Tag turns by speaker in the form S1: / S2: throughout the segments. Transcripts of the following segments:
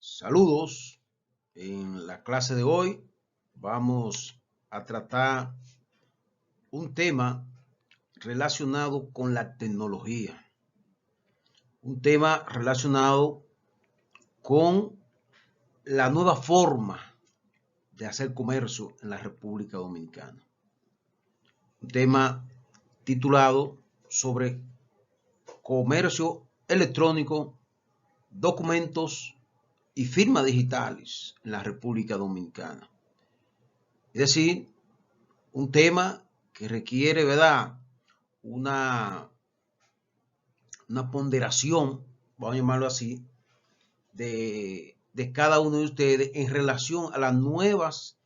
S1: Saludos. En la clase de hoy vamos a tratar un tema relacionado con la tecnología. Un tema relacionado con la nueva forma de hacer comercio en la República Dominicana. Un tema titulado sobre comercio electrónico, documentos y firmas digitales en la República Dominicana. Es decir, un tema que requiere, ¿verdad?, una ponderación, vamos a llamarlo así, de cada uno de ustedes en relación a las nuevas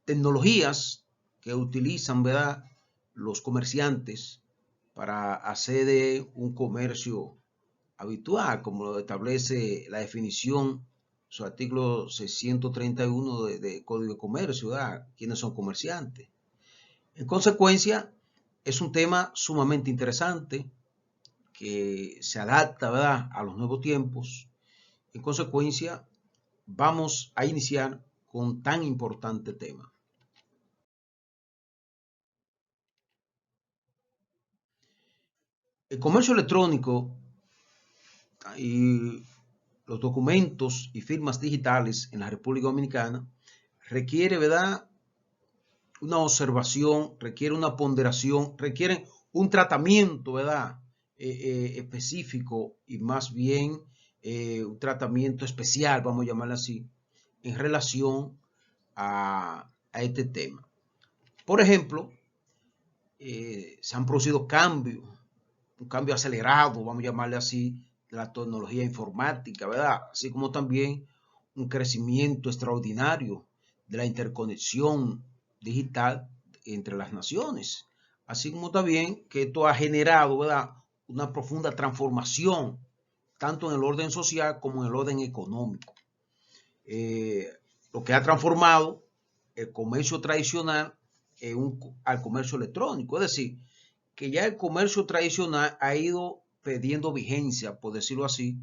S1: tecnologías que utilizan, ¿verdad?, los comerciantes para hacer de un comercio habitual, como lo establece la definición, su artículo 631 de Código de Comercio, ¿verdad?, quiénes son comerciantes. En consecuencia, es un tema sumamente interesante que se adapta, ¿verdad?, a los nuevos tiempos. En consecuencia, vamos a iniciar con tan importante tema. El comercio electrónico y los documentos y firmas digitales en la República Dominicana requiere, ¿verdad?, una observación, requiere una ponderación, requiere un tratamiento, ¿verdad?, específico y más bien un tratamiento especial, vamos a llamarlo así, en relación a este tema. Por ejemplo, se han producido cambios, un cambio acelerado, vamos a llamarle así, de la tecnología informática, ¿verdad? Así como también un crecimiento extraordinario de la interconexión digital entre las naciones. Así como también que esto ha generado, ¿verdad?, una profunda transformación, tanto en el orden social como en el orden económico. Lo que ha transformado el comercio tradicional al comercio electrónico. Es decir, que ya el comercio tradicional ha ido perdiendo vigencia, por decirlo así,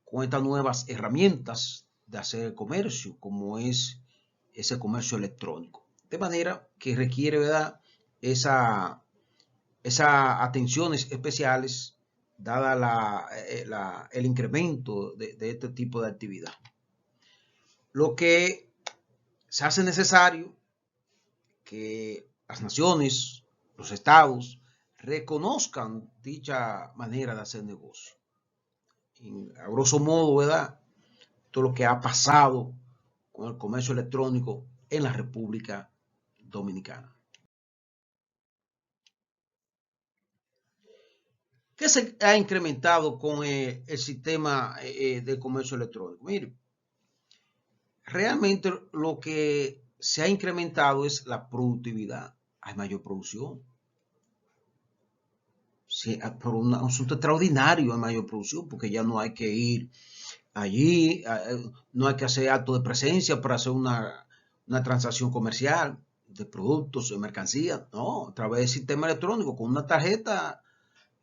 S1: con estas nuevas herramientas de hacer el comercio, como es ese comercio electrónico. De manera que requiere, ¿verdad?, esas atenciones especiales dada el incremento de este tipo de actividad. Lo que se hace necesario que las naciones, los estados, reconozcan dicha manera de hacer negocio. A grosso modo, ¿verdad?, todo lo que ha pasado con el comercio electrónico en la República Dominicana. ¿Qué se ha incrementado con el sistema de comercio electrónico? Mire, realmente lo que se ha incrementado es la productividad. Hay mayor producción. Sí, por un asunto extraordinario, hay mayor producción, porque ya no hay que ir allí, no hay que hacer acto de presencia para hacer una transacción comercial de productos, de mercancías. No, a través del sistema electrónico, con una tarjeta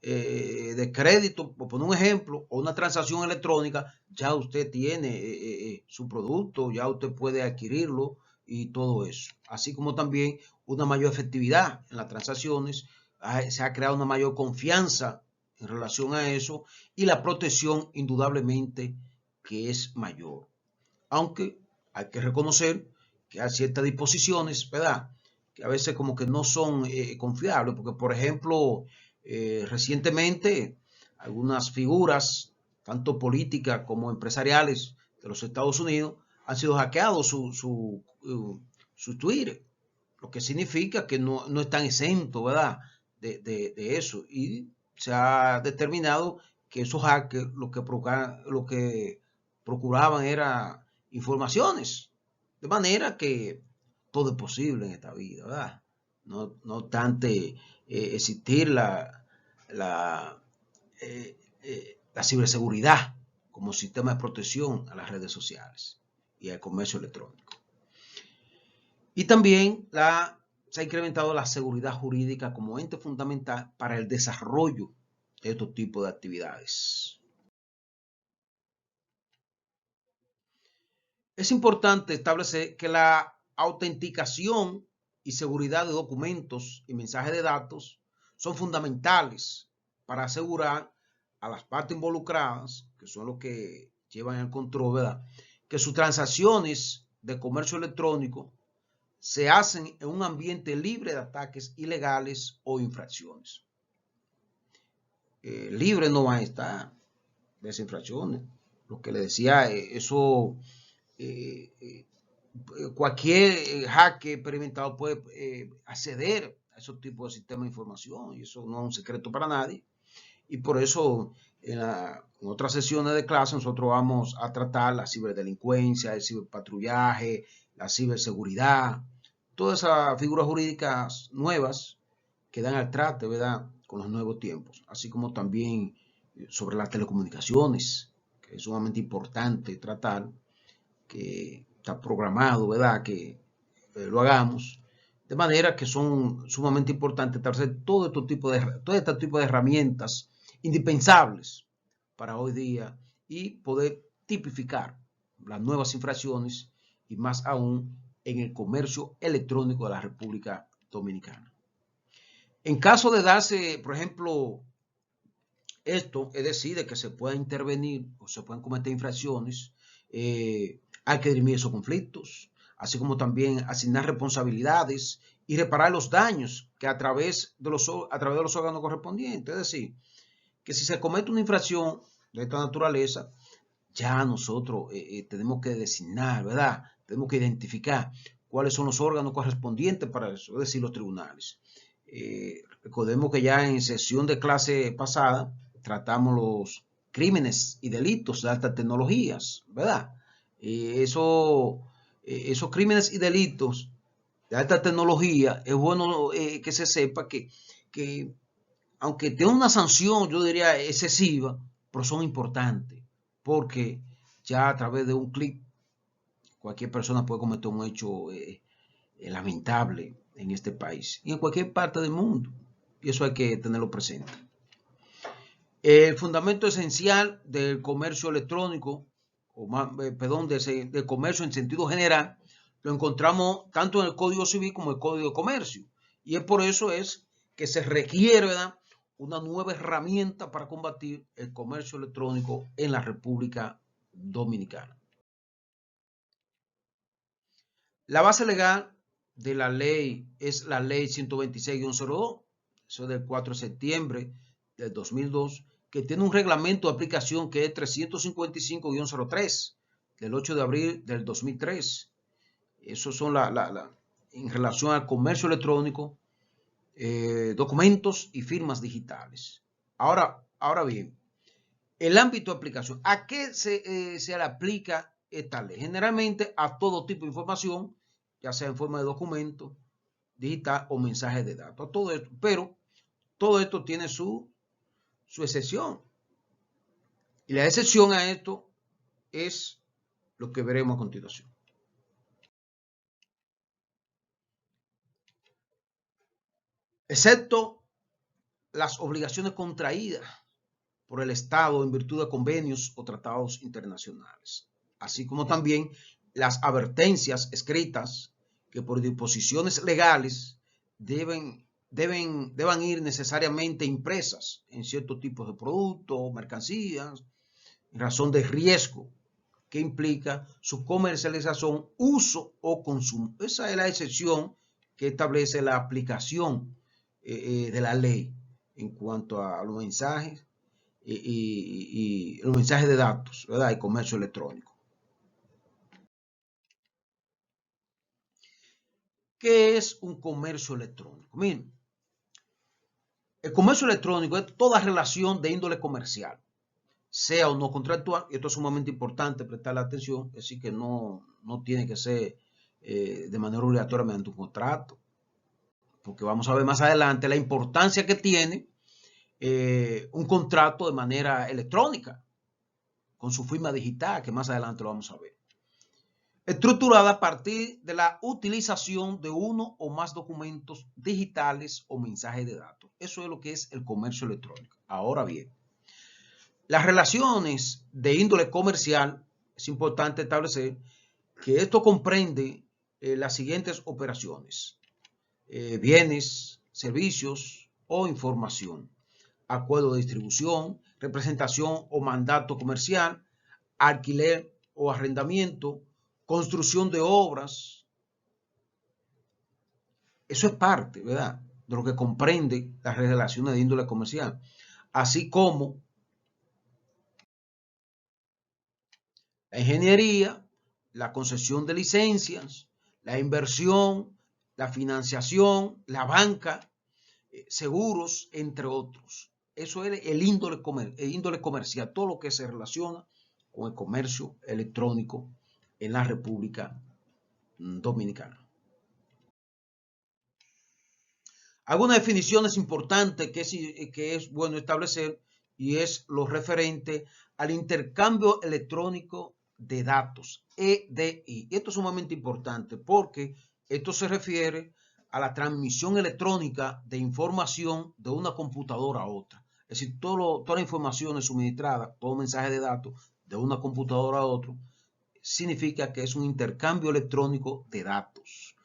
S1: de crédito, por poner un ejemplo, o una transacción electrónica, ya usted tiene su producto, ya usted puede adquirirlo y todo eso. Así como también una mayor efectividad en las transacciones, se ha creado una mayor confianza en relación a eso y la protección indudablemente que es mayor. Aunque hay que reconocer que hay ciertas disposiciones, ¿verdad?, que a veces como que no son confiables, porque por ejemplo, recientemente algunas figuras, tanto políticas como empresariales de los Estados Unidos, han sido hackeados su Twitter, lo que significa que no están exentos, ¿verdad?, de eso. Y se ha determinado que esos hackers lo que procuraban era informaciones. De manera que todo es posible en esta vida, ¿verdad? No obstante existir la ciberseguridad como sistema de protección a las redes sociales y al comercio electrónico. Y también se ha incrementado la seguridad jurídica como ente fundamental para el desarrollo de estos tipos de actividades. Es importante establecer que la autenticación y seguridad de documentos y mensajes de datos son fundamentales para asegurar a las partes involucradas, que son los que llevan el control, ¿verdad?, que sus transacciones de comercio electrónico se hacen en un ambiente libre de ataques ilegales o infracciones. Libre no va a estar de esas infracciones. Lo que le decía, eso, cualquier hacker experimentado puede acceder a esos tipos de sistemas de información, y eso no es un secreto para nadie. Y por eso en otras sesiones de clase nosotros vamos a tratar la ciberdelincuencia, el ciberpatrullaje, la ciberseguridad, todas esas figuras jurídicas nuevas que dan al trate, ¿verdad?, con los nuevos tiempos, así como también sobre las telecomunicaciones, que es sumamente importante tratar, que está programado, ¿verdad?, que lo hagamos, de manera que son sumamente importantes establecer todo este tipo de herramientas indispensables para hoy día y poder tipificar las nuevas infracciones y más aún en el comercio electrónico de la República Dominicana. En caso de darse, por ejemplo, esto, es decir, de que se pueda intervenir o se puedan cometer infracciones, hay que dirimir esos conflictos, así como también asignar responsabilidades y reparar los daños que a través de los órganos correspondientes. Es decir, que si se comete una infracción de esta naturaleza, ya nosotros tenemos que designar, ¿verdad? Tenemos que identificar cuáles son los órganos correspondientes para eso, es decir, los tribunales. Recordemos que ya en sesión de clase pasada tratamos los crímenes y delitos de altas tecnologías, ¿verdad? Esos crímenes y delitos de alta tecnología, es bueno que se sepa que aunque tiene una sanción, yo diría, excesiva, pero son importantes, porque ya a través de un clic cualquier persona puede cometer un hecho lamentable en este país y en cualquier parte del mundo, y eso hay que tenerlo presente. El fundamento esencial del comercio electrónico, o más, perdón, del comercio en sentido general, lo encontramos tanto en el Código Civil como en el Código de Comercio, y es por eso es que se requiere, ¿verdad?, una nueva herramienta para combatir el comercio electrónico en la República Dominicana. La base legal de la ley es la ley 126-02, eso es del 4 de septiembre del 2002, que tiene un reglamento de aplicación que es 355-03 del 8 de abril del 2003. Esos son en relación al comercio electrónico, documentos y firmas digitales. Ahora bien, el ámbito de aplicación, ¿a qué se le aplica esta ley? Generalmente a todo tipo de información, ya sea en forma de documento, digital o mensaje de datos, todo esto, pero todo esto tiene su excepción. Y la excepción a esto es lo que veremos a continuación. Excepto las obligaciones contraídas por el Estado en virtud de convenios o tratados internacionales, así como también las advertencias escritas que por disposiciones legales deban ir necesariamente impresas en ciertos tipos de productos, mercancías, en razón de riesgo que implica su comercialización, uso o consumo. Esa es la excepción que establece la aplicación de la ley en cuanto a los mensajes y los mensajes de datos, ¿verdad?, y comercio electrónico. ¿Qué es un comercio electrónico? Miren, el comercio electrónico es toda relación de índole comercial, sea o no contractual, y esto es sumamente importante prestarle atención, es decir, que no tiene que ser de manera obligatoria mediante un contrato, porque vamos a ver más adelante la importancia que tiene un contrato de manera electrónica, con su firma digital, que más adelante lo vamos a ver. Estructurada a partir de la utilización de uno o más documentos digitales o mensajes de datos. Eso es lo que es el comercio electrónico. Ahora bien, las relaciones de índole comercial, es importante establecer que esto comprende las siguientes operaciones: bienes, servicios o información, acuerdo de distribución, representación o mandato comercial, alquiler o arrendamiento, construcción de obras. Eso es parte, ¿verdad?, de lo que comprende las relaciones de índole comercial, así como la ingeniería, la concesión de licencias, la inversión, la financiación, la banca, seguros, entre otros. Eso es el índole comercial, todo lo que se relaciona con el comercio electrónico en la República Dominicana. Algunas definiciones importantes que es bueno establecer, y es lo referente al intercambio electrónico de datos, EDI. Esto es sumamente importante porque esto se refiere a la transmisión electrónica de información de una computadora a otra. Es decir, toda la información es suministrada, todo mensaje de datos de una computadora a otra, significa que es un intercambio electrónico de datos.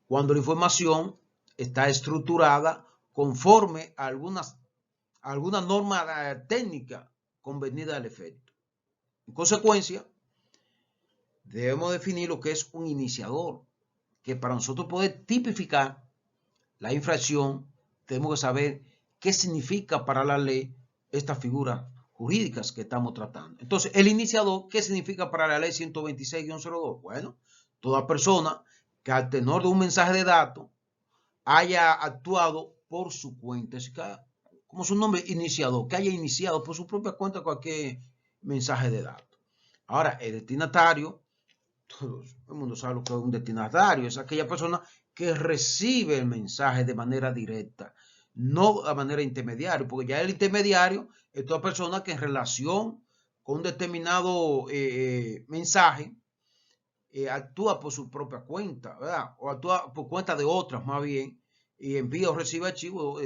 S1: Cuando la información está estructurada conforme a alguna norma técnica convenida al efecto. En consecuencia, debemos definir lo que es un iniciador, que para nosotros poder tipificar la infracción, tenemos que saber qué significa para la ley estas figuras jurídicas que estamos tratando. Entonces, el iniciador, ¿qué significa para la ley 126-02? Bueno, toda persona que al tenor de un mensaje de datos haya actuado por su cuenta, es decir, como su nombre, iniciador, que haya iniciado por su propia cuenta cualquier mensaje de datos. Ahora, el destinatario, todo el mundo sabe lo que es un destinatario, es aquella persona que recibe el mensaje de manera directa, no de manera intermediaria, porque ya el intermediario es toda persona que en relación con un determinado mensaje actúa por su propia cuenta, ¿verdad? O actúa por cuenta de otras más bien, y envía o recibe archivos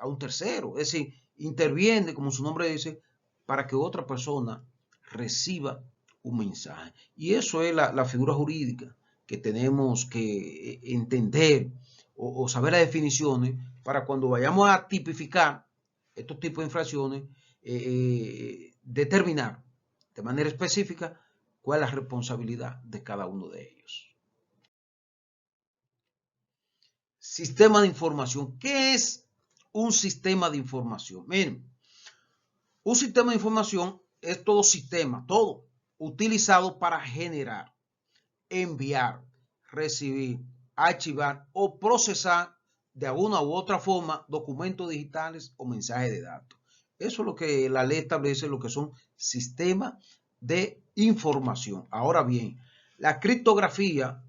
S1: a un tercero. Es decir, interviene, como su nombre dice, para que otra persona reciba un mensaje. Y eso es la figura jurídica que tenemos que entender o saber las definiciones para cuando vayamos a tipificar estos tipos de infracciones, determinar de manera específica cuál es la responsabilidad de cada uno de ellos. Sistema de información. ¿Qué es un sistema de información? Miren, un sistema de información es todo sistema, todo utilizado para generar, enviar, recibir, archivar o procesar de alguna u otra forma documentos digitales o mensajes de datos. Eso es lo que la ley establece, lo que son sistemas de información. Ahora bien, la criptografía,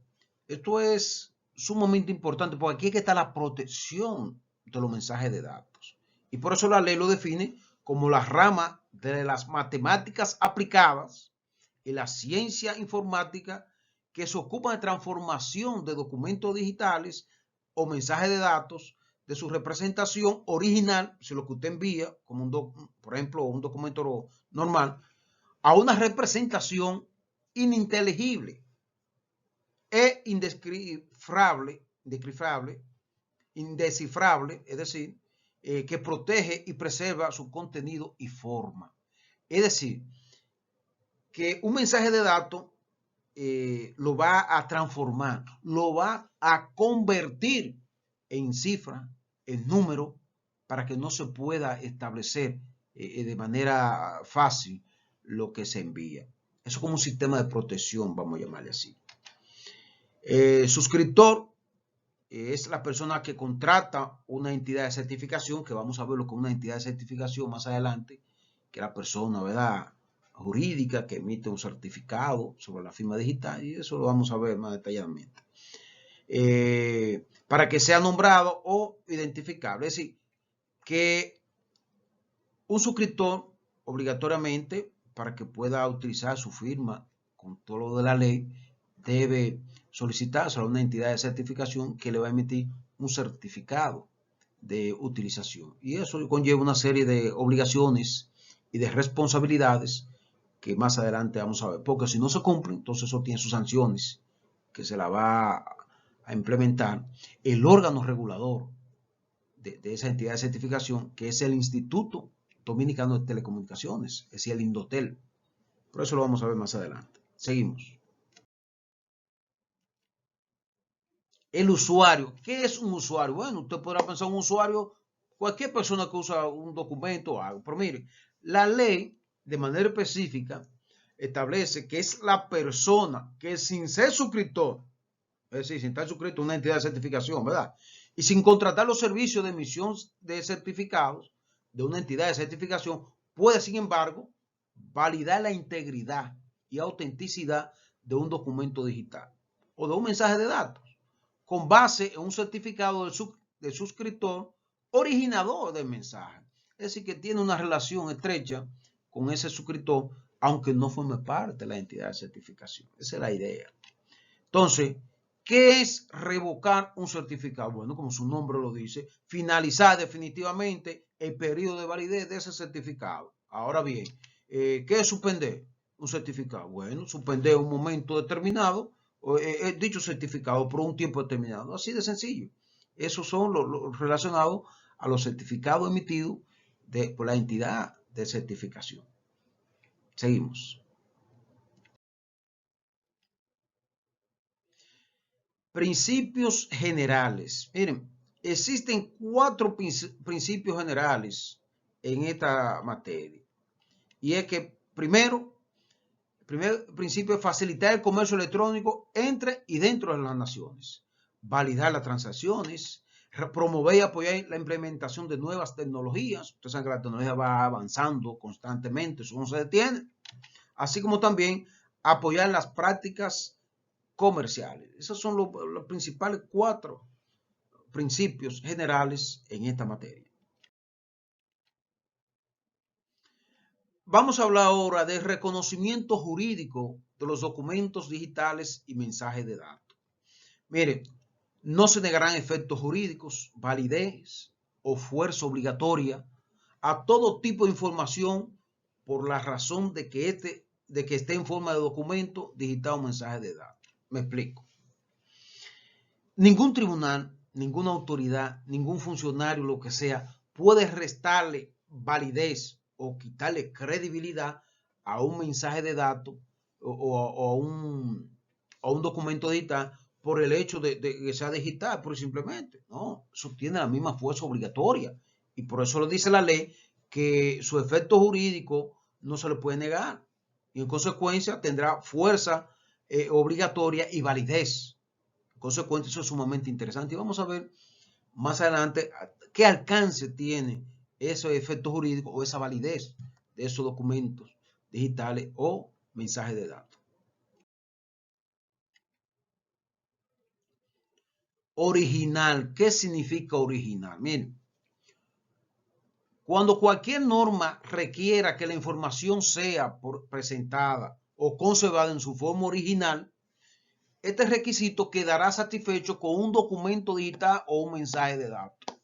S1: esto es sumamente importante porque aquí es que está la protección de los mensajes de datos. Y por eso la ley lo define como la rama de las matemáticas aplicadas y la ciencia informática que se ocupa de transformación de documentos digitales o mensajes de datos de su representación original, si lo que usted envía, como por ejemplo un documento normal, a una representación ininteligible e indescifrable, es decir, que protege y preserva su contenido y forma. Es decir, que un mensaje de datos lo va a transformar, lo va a convertir en cifra, en número, para que no se pueda establecer de manera fácil lo que se envía. Eso es como un sistema de protección, vamos a llamarle así. Suscriptor es la persona que contrata una entidad de certificación, que vamos a verlo con una entidad de certificación más adelante, que la persona, ¿verdad?, jurídica que emite un certificado sobre la firma digital, y eso lo vamos a ver más detalladamente. Para que sea nombrado o identificable. Es decir, que un suscriptor obligatoriamente, para que pueda utilizar su firma con todo lo de la ley, debe solicitarse a una entidad de certificación que le va a emitir un certificado de utilización. Y eso conlleva una serie de obligaciones y de responsabilidades que más adelante vamos a ver, porque si no se cumple, entonces eso tiene sus sanciones que se la va a implementar el órgano regulador de esa entidad de certificación, que es el Instituto Dominicano de Telecomunicaciones, es decir, el Indotel. Por eso lo vamos a ver más adelante. Seguimos. El usuario. ¿Qué es un usuario? Bueno, usted podrá pensar un usuario, cualquier persona que usa un documento o algo. Pero mire, la ley de manera específica establece que es la persona que sin ser suscriptor, es decir, sin estar suscrito a una entidad de certificación, ¿verdad? Y sin contratar los servicios de emisión de certificados de una entidad de certificación, puede, sin embargo, validar la integridad y autenticidad de un documento digital o de un mensaje de datos con base en un certificado del suscriptor originador del mensaje. Es decir, que tiene una relación estrecha con ese suscriptor, aunque no forme parte de la entidad de certificación. Esa es la idea. Entonces, ¿qué es revocar un certificado? Bueno, como su nombre lo dice, finalizar definitivamente el periodo de validez de ese certificado. Ahora bien, ¿qué es suspender un certificado? Bueno, suspender un momento determinado dicho certificado por un tiempo determinado. Así de sencillo. Esos son los relacionados a los certificados emitidos por la entidad de certificación. Seguimos. Principios generales. Miren, existen 4 principios generales en esta materia. Y es que, primero, el primer principio es facilitar el comercio electrónico entre y dentro de las naciones. Validar las transacciones, promover y apoyar la implementación de nuevas tecnologías. Ustedes saben que la tecnología va avanzando constantemente, eso no se detiene. Así como también apoyar las prácticas comerciales. Esos son los principales 4 principios generales en esta materia. Vamos a hablar ahora del reconocimiento jurídico de los documentos digitales y mensajes de datos. Mire, no se negarán efectos jurídicos, validez o fuerza obligatoria a todo tipo de información por la razón de que esté en forma de documento digital o mensaje de datos. Me explico. Ningún tribunal, ninguna autoridad, ningún funcionario, lo que sea, puede restarle validez o quitarle credibilidad a un mensaje de datos o a un documento digital por el hecho de que sea digital, por simplemente. No, eso tiene la misma fuerza obligatoria. Y por eso lo dice la ley que su efecto jurídico no se le puede negar. Y en consecuencia tendrá fuerza obligatoria y validez. Consecuente, eso es sumamente interesante. Y vamos a ver más adelante qué alcance tiene ese efecto jurídico o esa validez de esos documentos digitales o mensajes de datos. Original. ¿Qué significa original? Miren, cuando cualquier norma requiera que la información sea presentada o conservada en su forma original, este requisito quedará satisfecho con un documento digital o un mensaje de datos.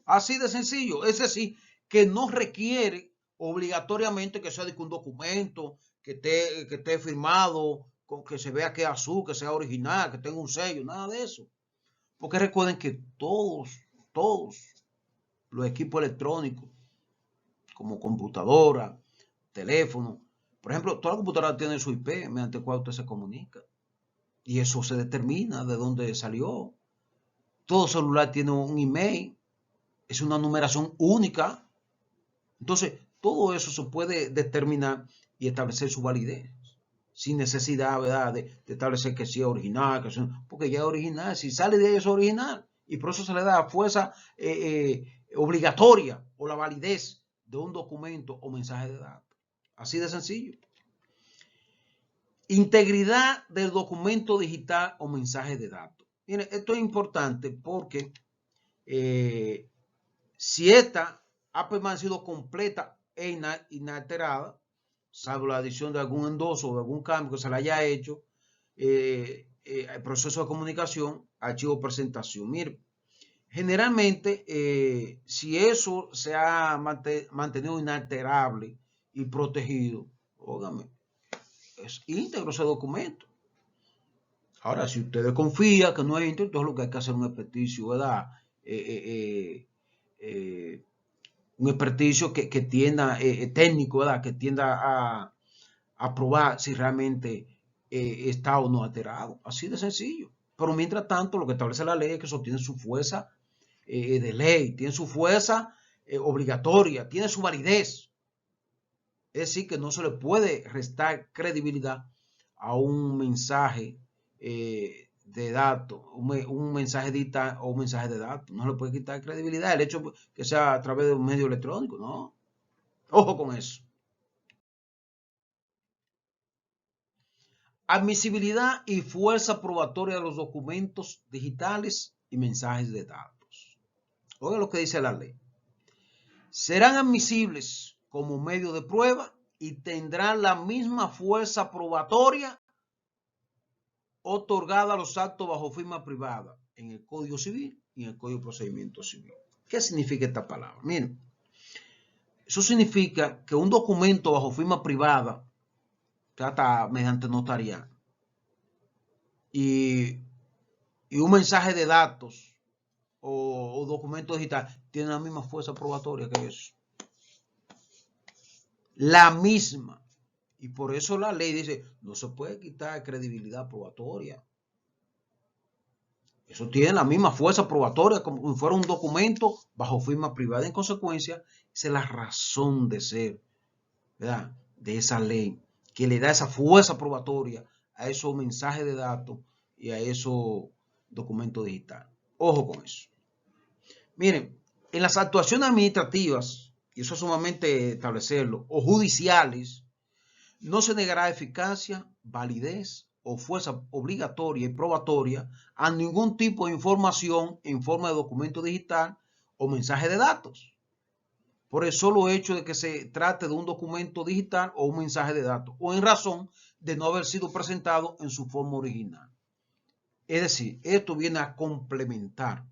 S1: Así de sencillo. Es decir, que no requiere obligatoriamente que sea de un documento, que esté firmado, que se vea que es azul, que sea original, que tenga un sello, nada de eso. Porque recuerden que todos los equipos electrónicos, como computadora, teléfono, por ejemplo, toda la computadora tiene su IP mediante el cual usted se comunica. Y eso se determina de dónde salió. Todo celular tiene un email, es una numeración única. Entonces, todo eso se puede determinar y establecer su validez, sin necesidad, ¿verdad?, de establecer que sea original, porque ya es original, si sale de eso es original, y por eso se le da fuerza obligatoria o la validez de un documento o mensaje de datos. Así de sencillo. Integridad del documento digital o mensaje de datos. Miren, esto es importante porque si esta ha permanecido completa e inalterada, salvo la adición de algún endoso o de algún cambio que se le haya hecho, el proceso de comunicación, archivo, presentación. Mire, generalmente, si eso se ha mantenido inalterable y protegido, Óigame, es íntegro ese documento. Ahora, si usted confía que no es íntegro, entonces lo que hay que hacer es un experticio, ¿verdad? Un experticio que tienda, técnico, ¿verdad? Que tienda a probar si realmente está o no alterado. Así de sencillo. Pero mientras tanto, lo que establece la ley es que eso tiene su fuerza de ley, tiene su fuerza obligatoria, tiene su validez. Es decir, que no se le puede restar credibilidad a un mensaje de datos, un mensaje digital o un mensaje de datos. No se le puede quitar credibilidad el hecho que sea a través de un medio electrónico, ¿no? Ojo con eso. Admisibilidad y fuerza probatoria de los documentos digitales y mensajes de datos. Oiga lo que dice la ley. Serán admisibles como medio de prueba y tendrán la misma fuerza probatoria otorgada a los actos bajo firma privada en el Código Civil y en el Código de Procedimiento Civil. ¿Qué significa esta palabra? Miren, eso significa que un documento bajo firma privada trata mediante notarial y un mensaje de datos o documento digital tiene la misma fuerza probatoria que eso. La misma. Y por eso la ley dice, no se puede quitar credibilidad probatoria. Eso tiene la misma fuerza probatoria como si fuera un documento bajo firma privada. En consecuencia, esa es la razón de ser, ¿verdad?, de esa ley, que le da esa fuerza probatoria a esos mensajes de datos y a esos documentos digitales. Ojo con eso. Miren, en las actuaciones administrativas, y eso es sumamente establecerlo, o judiciales, no se negará eficacia, validez o fuerza obligatoria y probatoria a ningún tipo de información en forma de documento digital o mensaje de datos, por el solo hecho de que se trate de un documento digital o un mensaje de datos, o en razón de no haber sido presentado en su forma original. Es decir, esto viene a complementar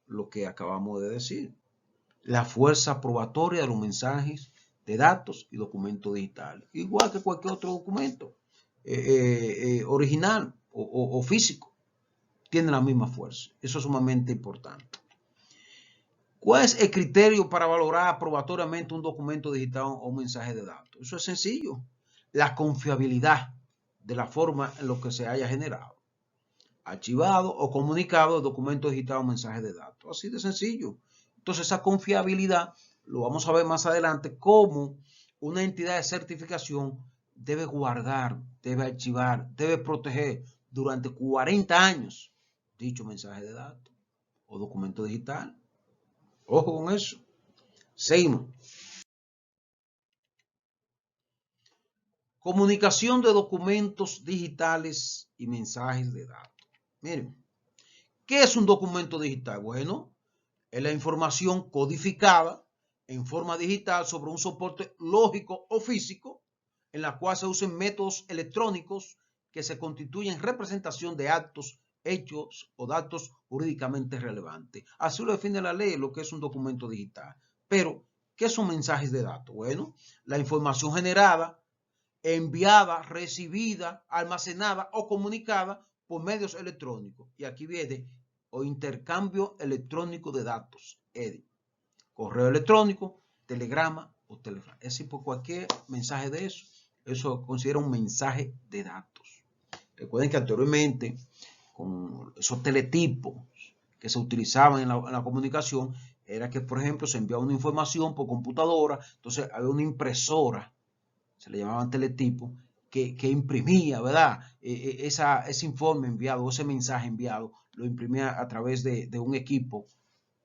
S1: lo que acabamos de decir, la fuerza probatoria de los mensajes de datos y documentos digitales, igual que cualquier otro documento original o físico, tiene la misma fuerza. Eso es sumamente importante. ¿Cuál es el criterio para valorar probatoriamente un documento digital o un mensaje de datos? Eso es sencillo. La confiabilidad de la forma en la que se haya generado, archivado o comunicado el documento digital o mensaje de datos. Así de sencillo. Entonces, esa confiabilidad lo vamos a ver más adelante, cómo una entidad de certificación debe guardar, debe archivar, debe proteger durante 40 años dicho mensaje de datos o documento digital. Ojo con eso. Seguimos. Comunicación de documentos digitales y mensajes de datos. Miren, ¿qué es un documento digital? Bueno, es la información codificada en forma digital sobre un soporte lógico o físico en la cual se usen métodos electrónicos que se constituyen representación de actos, hechos o datos jurídicamente relevantes. Así lo define la ley, lo que es un documento digital. Pero, ¿qué son mensajes de datos? Bueno, la información generada, enviada, recibida, almacenada o comunicada por medios electrónicos. Y aquí viene o intercambio electrónico de datos, EDI, correo electrónico, telegrama o teléfono. Es decir, por cualquier mensaje de eso considera un mensaje de datos. Recuerden que anteriormente, con esos teletipos que se utilizaban en la comunicación, era que, por ejemplo, se enviaba una información por computadora, entonces había una impresora, se le llamaban teletipos, que imprimía, ¿verdad? Ese informe enviado, ese mensaje enviado, lo imprimía a través de un equipo,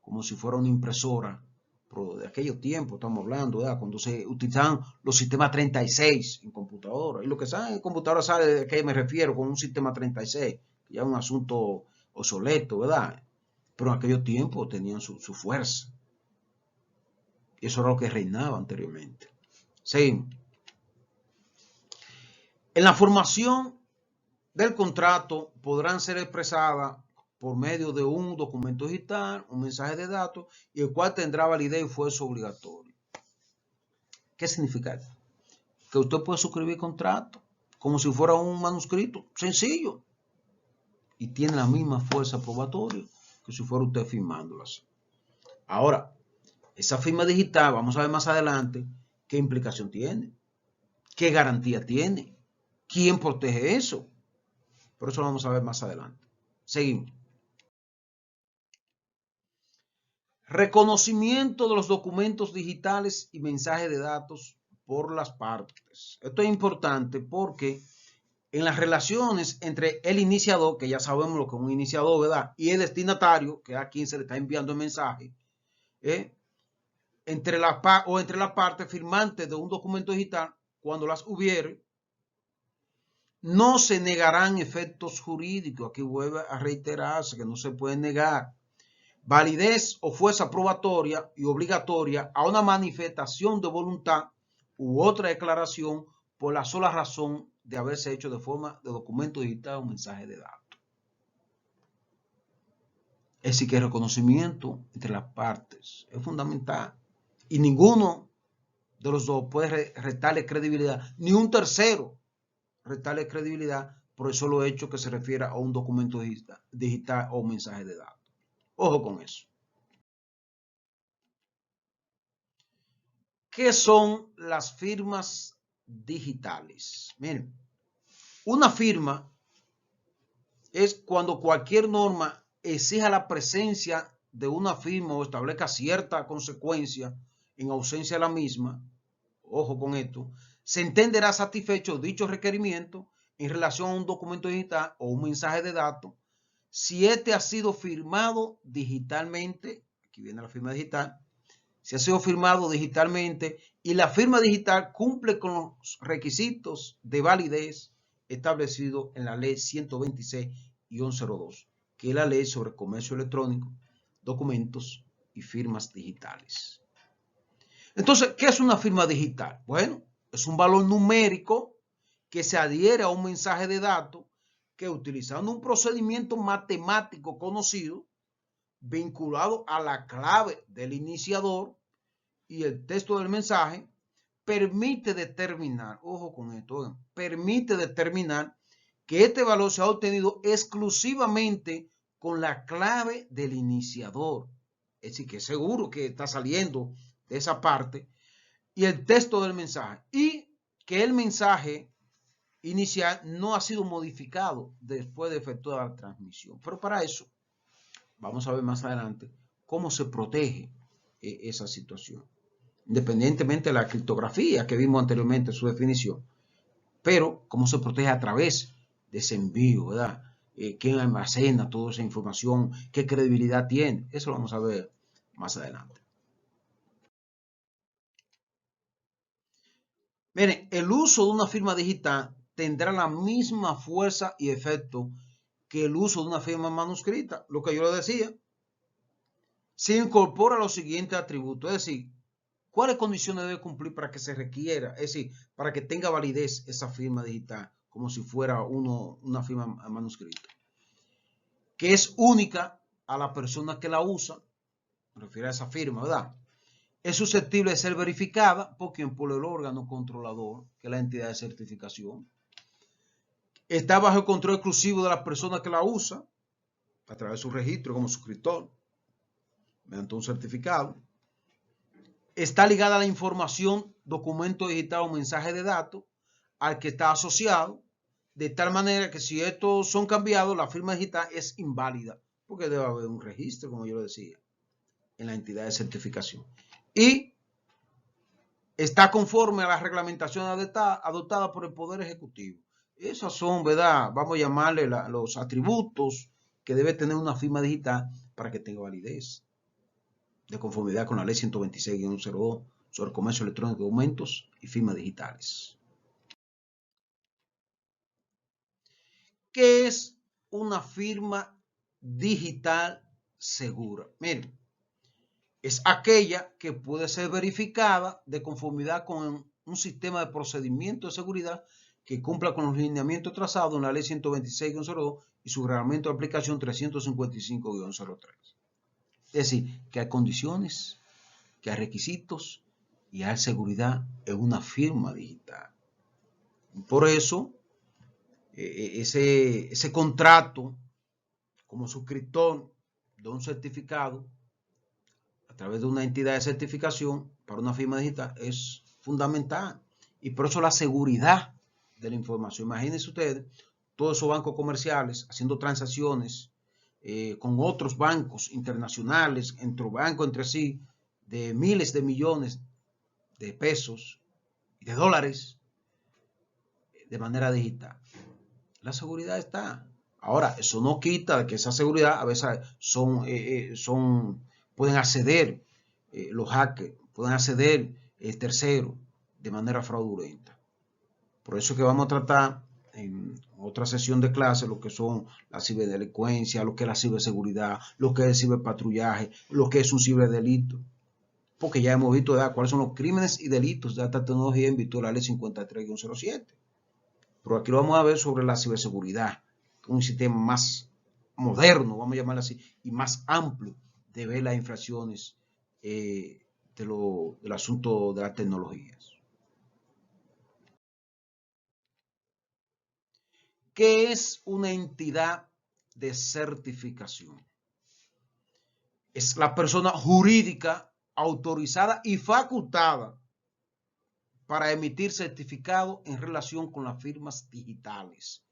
S1: como si fuera una impresora, pero de aquellos tiempos estamos hablando, ¿verdad? Cuando se utilizaban los sistemas 36 en computadora. Y lo que sale en computadora sale de qué me refiero con un sistema 36, que ya es un asunto obsoleto, ¿verdad? Pero en aquellos tiempos tenían su fuerza. Y eso era lo que reinaba anteriormente. Seguimos. En la formación del contrato podrán ser expresadas por medio de un documento digital, un mensaje de datos, y el cual tendrá validez y fuerza obligatoria. ¿Qué significa esto? que usted puede suscribir contrato como si fuera un manuscrito, sencillo, y tiene la misma fuerza probatoria que si fuera usted firmándolo así. Ahora, esa firma digital, vamos a ver más adelante qué implicación tiene, qué garantía tiene, quién protege eso. Por eso lo vamos a ver más adelante. Seguimos. Reconocimiento de los documentos digitales y mensajes de datos por las partes. Esto es importante porque en las relaciones entre el iniciador, que ya sabemos lo que es un iniciador, ¿verdad? Y el destinatario, que es a quien se le está enviando el mensaje, entre las partes firmantes de un documento digital, cuando las hubiere, no se negarán efectos jurídicos. Aquí vuelve a reiterarse que no se puede negar validez o fuerza probatoria y obligatoria a una manifestación de voluntad u otra declaración por la sola razón de haberse hecho de forma de documento digital o mensaje de datos. Es decir, que el reconocimiento entre las partes es fundamental y ninguno de los dos puede restarle credibilidad, ni un tercero restarle credibilidad por el solo hecho que se refiera a un documento digital o mensaje de datos. Ojo con eso. ¿Qué son las firmas digitales? Miren, una firma es cuando cualquier norma exija la presencia de una firma o establezca cierta consecuencia en ausencia de la misma. Ojo con esto. Se entenderá satisfecho dicho requerimiento en relación a un documento digital o un mensaje de datos si este ha sido firmado digitalmente. Aquí viene la firma digital. Si ha sido firmado digitalmente y la firma digital cumple con los requisitos de validez establecidos en la ley 126-02, que es la ley sobre comercio electrónico, documentos y firmas digitales. Entonces, ¿qué es una firma digital? Bueno, es un valor numérico que se adhiere a un mensaje de datos que, utilizando un procedimiento matemático conocido, vinculado a la clave del iniciador y el texto del mensaje, permite determinar, ojo con esto, permite determinar que este valor se ha obtenido exclusivamente con la clave del iniciador. Es decir, que es seguro que está saliendo de esa parte y el texto del mensaje, y que el mensaje inicial no ha sido modificado después de efectuar la transmisión. Pero para eso vamos a ver más adelante cómo se protege esa situación, independientemente de la criptografía que vimos anteriormente en su definición, pero cómo se protege a través de ese envío, ¿verdad? ¿Quién almacena toda esa información? ¿Qué credibilidad tiene? Eso lo vamos a ver más adelante. Miren, el uso de una firma digital tendrá la misma fuerza y efecto que el uso de una firma manuscrita. Lo que yo le decía, se incorpora los siguientes atributos, es decir, ¿cuáles condiciones debe cumplir para que se requiera? Es decir, para que tenga validez esa firma digital, como si fuera una firma manuscrita. Que es única a la persona que la usa, me refiero a esa firma, ¿verdad? Es susceptible de ser verificada por quien, por el órgano controlador, que es la entidad de certificación. Está bajo el control exclusivo de la persona que la usa, a través de su registro como suscriptor, mediante un certificado. Está ligada a la información, documento digital o mensaje de datos al que está asociado, de tal manera que si estos son cambiados, la firma digital es inválida, porque debe haber un registro, como yo lo decía, en la entidad de certificación. Y está conforme a la reglamentación adoptada por el Poder Ejecutivo. Esas son, ¿verdad? Vamos a llamarle los atributos que debe tener una firma digital para que tenga validez, de conformidad con la ley 126-02 sobre comercio electrónico de documentos y firmas digitales. ¿Qué es una firma digital segura? Miren, es aquella que puede ser verificada de conformidad con un sistema de procedimiento de seguridad que cumpla con los lineamientos trazados en la ley 126-02 y su reglamento de aplicación 355-03. Es decir, que hay condiciones, que hay requisitos y hay seguridad en una firma digital. Por eso, ese contrato como suscriptor de un certificado a través de una entidad de certificación para una firma digital es fundamental. Y por eso la seguridad de la información. Imagínense ustedes, todos esos bancos comerciales haciendo transacciones con otros bancos internacionales, entre bancos entre sí, de miles de millones de pesos y de dólares de manera digital. La seguridad está. Ahora, eso no quita que esa seguridad a veces pueden acceder los hackers, pueden acceder el tercero de manera fraudulenta. Por eso es que vamos a tratar en otra sesión de clase lo que son la ciberdelincuencia, lo que es la ciberseguridad, lo que es el ciberpatrullaje, lo que es un ciberdelito. Porque ya hemos visto cuáles son los crímenes y delitos de esta tecnología en virtud de la ley 53-07. Pero aquí lo vamos a ver sobre la ciberseguridad, un sistema más moderno, vamos a llamarlo así, y más amplio de ver las infracciones del asunto de las tecnologías. ¿Qué es una entidad de certificación? Es la persona jurídica autorizada y facultada para emitir certificado en relación con las firmas digitales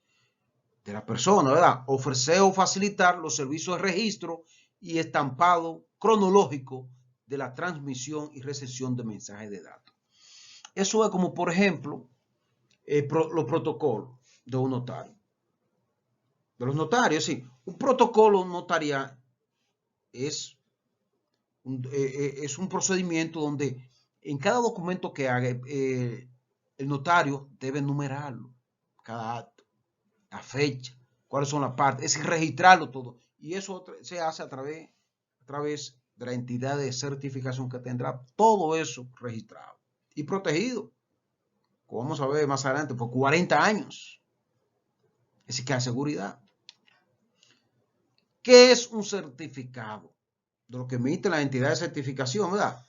S1: de la persona, ¿verdad? Ofrecer o facilitar los servicios de registro y estampado cronológico de la transmisión y recepción de mensajes de datos. Eso es como, por ejemplo, los protocolos de un notario. De los notarios, sí. Un protocolo notarial es un procedimiento donde en cada documento que haga el notario debe numerarlo, cada acto, la fecha, cuáles son las partes, es registrarlo todo. Y eso se hace a través de la entidad de certificación que tendrá todo eso registrado y protegido, como vamos a ver más adelante, por 40 años. Es decir, que hay seguridad. ¿Qué es un certificado? De lo que emite la entidad de certificación, ¿verdad?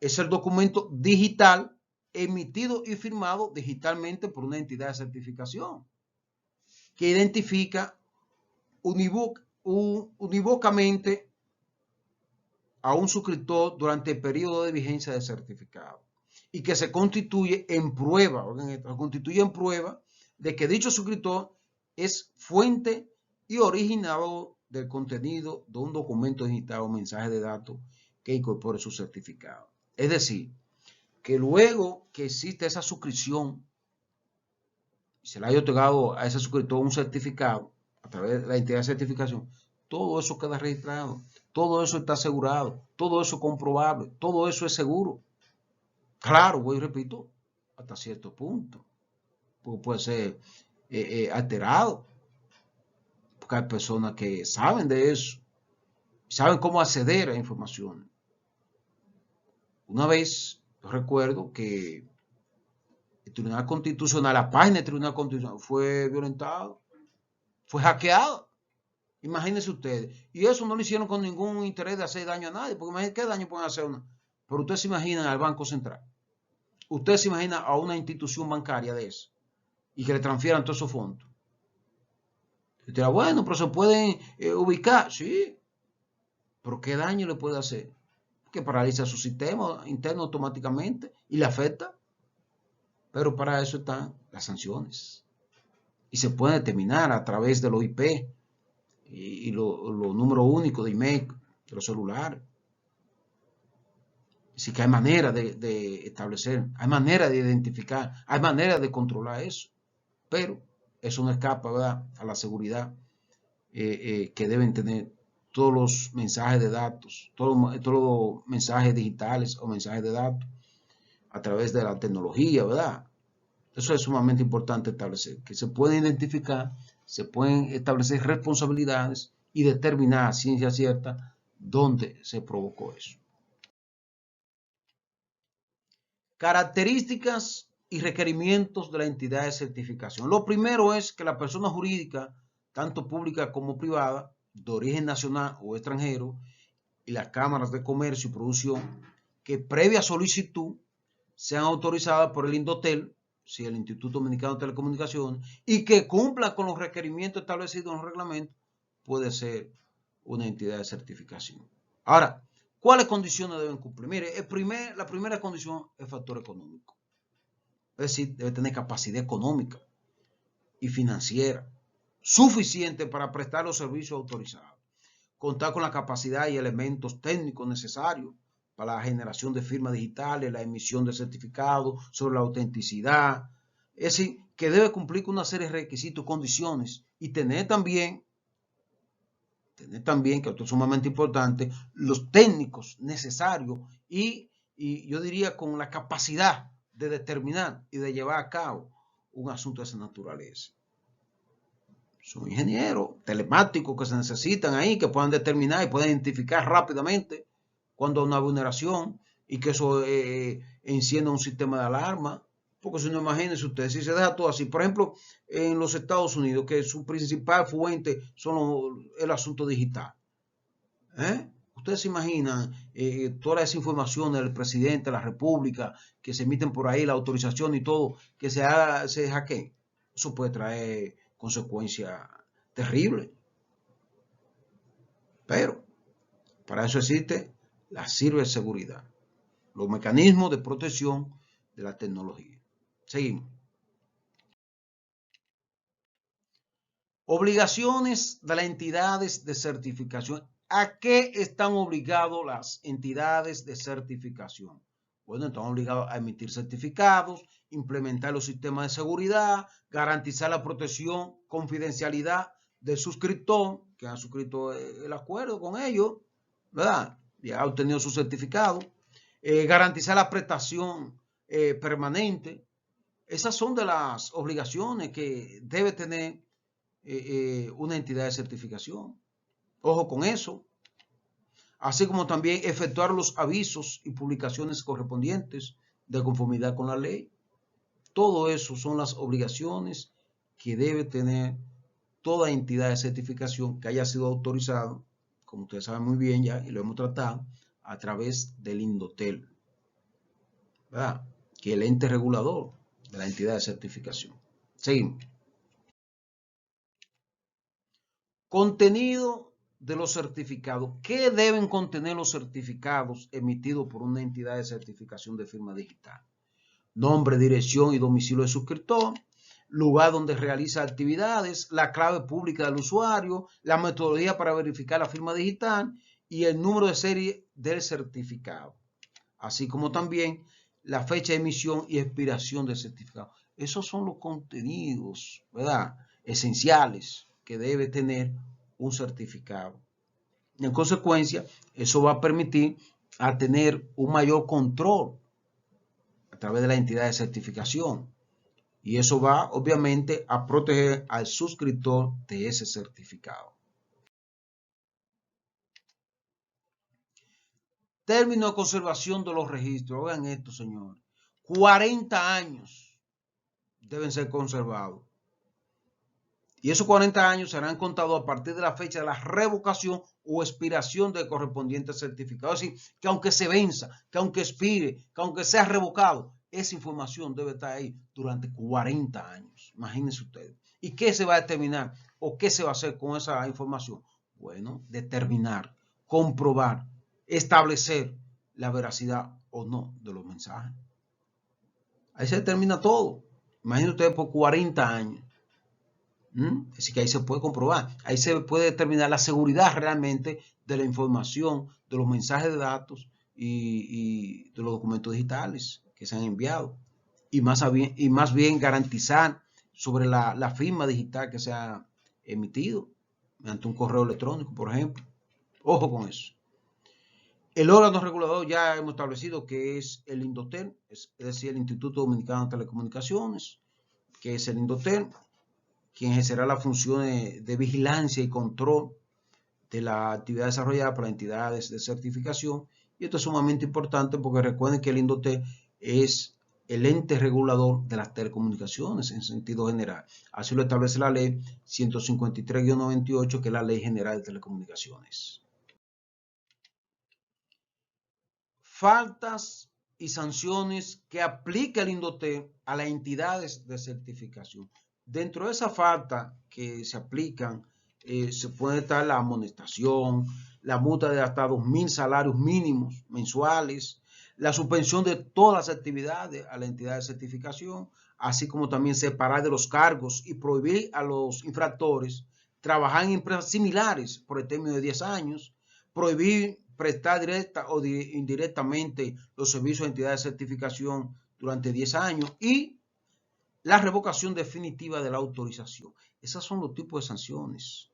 S1: Es el documento digital emitido y firmado digitalmente por una entidad de certificación que identifica unívocamente a un suscriptor durante el periodo de vigencia del certificado y que se constituye en prueba de que dicho suscriptor es fuente y originador del contenido de un documento digital o mensaje de datos que incorpore su certificado. Es decir, que luego que existe esa suscripción, se le haya otorgado a ese suscriptor un certificado a través de la entidad de certificación, todo eso queda registrado, todo eso está asegurado, todo eso es comprobable, todo eso es seguro. Claro, voy y repito, hasta cierto punto, porque puede ser alterado, porque hay personas que saben de eso, saben cómo acceder a información. Una vez, yo recuerdo que el Tribunal Constitucional, la página del Tribunal Constitucional fue violentada, fue hackeada. Imagínense ustedes. Y eso no lo hicieron con ningún interés de hacer daño a nadie, porque imagínense qué daño pueden hacer una. Pero ustedes se imaginan al Banco Central. Ustedes se imaginan a una institución bancaria de eso y que le transfieran todos esos fondos. Y usted dirá, bueno, pero se pueden ubicar. Sí, pero ¿qué daño le puede hacer? Que paraliza su sistema interno automáticamente y le afecta. Pero para eso están las sanciones. Y se puede determinar a través de los IP y los números únicos de email de los celulares. Así que hay manera de establecer, hay manera de identificar, hay manera de controlar eso. Pero eso no escapa, ¿verdad?, a la seguridad que deben tener todos los mensajes de datos, todos los mensajes digitales o mensajes de datos a través de la tecnología, ¿verdad? Eso es sumamente importante establecer, que se pueden identificar, se pueden establecer responsabilidades y determinar a ciencia cierta dónde se provocó eso. Características y requerimientos de la entidad de certificación. Lo primero es que la persona jurídica, tanto pública como privada, de origen nacional o extranjero, y las cámaras de comercio y producción, que previa solicitud sean autorizadas por el Indotel si el Instituto Dominicano de Telecomunicaciones, y que cumpla con los requerimientos establecidos en los reglamentos, puede ser una entidad de certificación. Ahora, ¿cuáles condiciones deben cumplir? Mire, la primera condición es el factor económico. Es decir, debe tener capacidad económica y financiera suficiente para prestar los servicios autorizados. Contar con la capacidad y elementos técnicos necesarios para la generación de firmas digitales, la emisión de certificados sobre la autenticidad. Es decir, que debe cumplir con una serie de requisitos y condiciones y tener también, que esto es sumamente importante, los técnicos necesarios y yo diría con la capacidad de determinar y de llevar a cabo un asunto de esa naturaleza. Son ingenieros telemáticos que se necesitan ahí, que puedan determinar y puedan identificar rápidamente cuando hay una vulneración y que eso encienda un sistema de alarma. Porque si no, imagínense ustedes, si se deja todo así, por ejemplo, en los Estados Unidos, que su principal fuente son el asunto digital. Ustedes se imaginan toda esa información del presidente de la República, que se emiten por ahí, la autorización y todo, que se hackee. Eso puede traer consecuencias terribles. Pero para eso existe la ciberseguridad, los mecanismos de protección de la tecnología. Seguimos. Obligaciones de las entidades de certificación. ¿A qué están obligados las entidades de certificación? Bueno, están obligados a emitir certificados, implementar los sistemas de seguridad, garantizar la protección, confidencialidad del suscriptor, que ha suscrito el acuerdo con ellos, ¿verdad? Ya ha obtenido su certificado, garantizar la prestación permanente. Esas son de las obligaciones que debe tener una entidad de certificación. Ojo con eso. Así como también efectuar los avisos y publicaciones correspondientes de conformidad con la ley. Todo eso son las obligaciones que debe tener toda entidad de certificación que haya sido autorizado, como ustedes saben muy bien ya, y lo hemos tratado, a través del Indotel, ¿verdad? Que es el ente regulador de la entidad de certificación. Seguimos. Contenido de los certificados. ¿Qué deben contener los certificados emitidos por una entidad de certificación de firma digital? Nombre, dirección y domicilio del suscriptor, lugar donde realiza actividades, la clave pública del usuario, la metodología para verificar la firma digital y el número de serie del certificado, así como también la fecha de emisión y expiración del certificado. Esos son los contenidos, ¿verdad?, esenciales que debe tener un certificado. En consecuencia, eso va a permitir a tener un mayor control a través de la entidad de certificación. Y eso va, obviamente, a proteger al suscriptor de ese certificado. Término de conservación de los registros. Oigan esto, señores. 40 años deben ser conservados. Y esos 40 años serán contados a partir de la fecha de la revocación o expiración del correspondiente certificado. Es decir, que aunque se venza, que aunque expire, que aunque sea revocado, esa información debe estar ahí durante 40 años. Imagínense ustedes. ¿Y qué se va a determinar o qué se va a hacer con esa información? Bueno, determinar, comprobar, establecer la veracidad o no de los mensajes. Ahí se determina todo. Imagínense ustedes por 40 años. Así que ahí se puede comprobar, ahí se puede determinar la seguridad realmente de la información, de los mensajes de datos y de los documentos digitales que se han enviado. Y más bien garantizar sobre la firma digital que se ha emitido mediante un correo electrónico, por ejemplo. Ojo con eso. El órgano regulador ya hemos establecido que es el Indotel, es decir, el Instituto Dominicano de Telecomunicaciones, que es el Indotel, quien ejercerá las funciones de vigilancia y control de la actividad desarrollada por las entidades de certificación. Y esto es sumamente importante porque recuerden que el Indotel es el ente regulador de las telecomunicaciones en sentido general. Así lo establece la ley 153-98, que es la Ley General de Telecomunicaciones. Faltas y sanciones que aplica el Indotel a las entidades de certificación. Dentro de esa falta que se aplican, se puede estar la amonestación, la multa de hasta 2.000 salarios mínimos mensuales, la suspensión de todas las actividades a la entidad de certificación, así como también separar de los cargos y prohibir a los infractores trabajar en empresas similares por el término de 10 años, prohibir prestar directa o indirectamente los servicios de entidades de certificación durante 10 años y la revocación definitiva de la autorización. Esos son los tipos de sanciones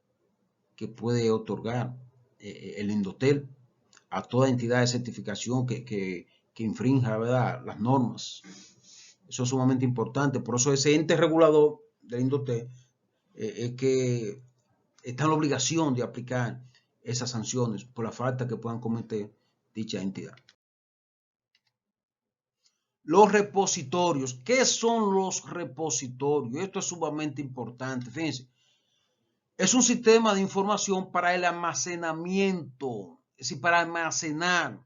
S1: que puede otorgar el Indotel a toda entidad de certificación que infrinja, ¿verdad?, las normas. Eso es sumamente importante. Por eso ese ente regulador del Indotel es que está en la obligación de aplicar esas sanciones por la falta que puedan cometer dicha entidad. Los repositorios. ¿Qué son los repositorios? Esto es sumamente importante. Fíjense, es un sistema de información para el almacenamiento, es decir, para almacenar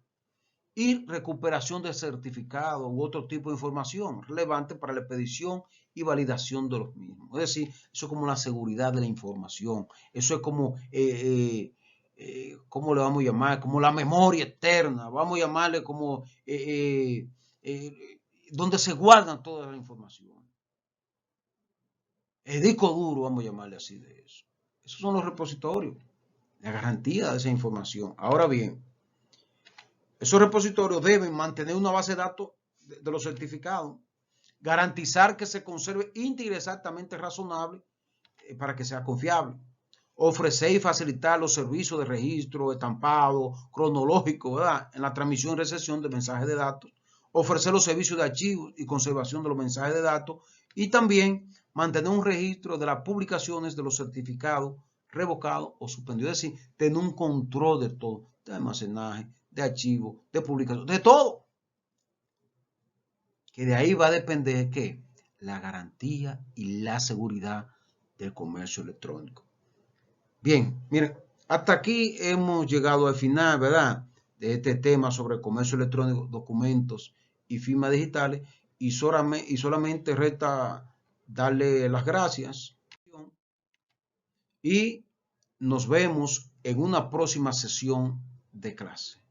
S1: y recuperación de certificados u otro tipo de información relevante para la expedición y validación de los mismos. Es decir, eso es como la seguridad de la información. Eso es como, ¿cómo le vamos a llamar? Como la memoria externa. Vamos a llamarle como donde se guardan toda la información. El disco duro, vamos a llamarle así de eso. Esos son los repositorios, la garantía de esa información. Ahora bien, esos repositorios deben mantener una base de datos de los certificados, garantizar que se conserve íntegra y exactamente razonable para que sea confiable, ofrecer y facilitar los servicios de registro, estampado, cronológico, ¿verdad?, en la transmisión y recepción de mensajes de datos, ofrecer los servicios de archivos y conservación de los mensajes de datos y también mantener un registro de las publicaciones de los certificados revocados o suspendidos, es decir, tener un control de todo, de almacenaje, de archivo, de publicación, de todo. Que de ahí va a depender ¿qué? La garantía y la seguridad del comercio electrónico. Bien, miren, hasta aquí hemos llegado al final, ¿verdad?, de este tema sobre el comercio electrónico, documentos y firmas digitales, y solamente resta darle las gracias y nos vemos en una próxima sesión de clase.